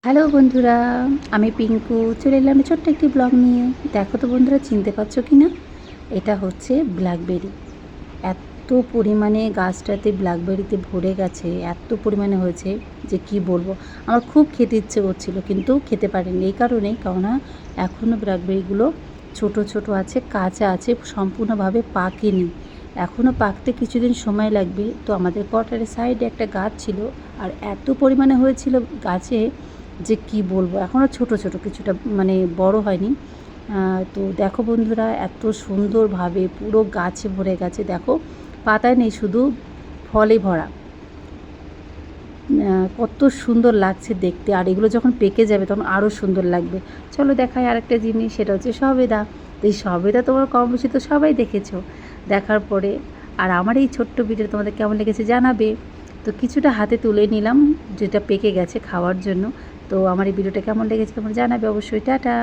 Hello বন্ধুরা, আমি পিঙ্কু চলে এলাম ছোট্ট একটি ব্লগ নিয়ে। দেখো তো বন্ধুরা, চিনতে পারছো কি না? এটা হচ্ছে ব্ল্যাকবেরি। এত পরিমাণে গাছটাতে ব্ল্যাকবেরিতে ভরে গেছে, এত পরিমাণে হয়েছে যে কি বলবো। আমার খুব খেতে ইচ্ছে করছিল, কিন্তু খেতে পারিনি এই কারণেই, কেননা এখনও ব্ল্যাকবেরিগুলো ছোট ছোট আছে, কাঁচা আছে, সম্পূর্ণভাবে পাকেনি। এখনও পাকতে কিছুদিন সময় লাগবে। তো আমাদের কোয়ার্টারের সাইডে একটা গাছ ছিল, আর এত পরিমাণে হয়েছিল গাছে যে কি বলবো। এখনও ছোট ছোট কিছুটা, মানে বড় হয়নি। তো দেখো বন্ধুরা, এত সুন্দরভাবে পুরো গাছে ভরে গেছে। দেখো, পাতায় নেই, শুধু ফলে ভরা। কত সুন্দর লাগছে দেখতে। আর এগুলো যখন পেকে যাবে তখন আরও সুন্দর লাগবে। চলো দেখাই আরেকটা জিনিস, সেটা হচ্ছে সবেদা। তো এই সবেদা তোমার কম বেশি তো সবাই দেখেছো। দেখার পরে আর আমার এই ছোট্ট ভিডিও তোমাদের কেমন লেগেছে জানাবে। তো কিছুটা হাতে তুলে নিলাম, যেটা পেকে গেছে খাওয়ার জন্য। তো আমার এই ভিডিওটা কেমন লেগেছে তোমরা জানাবে অবশ্যই। টাটা।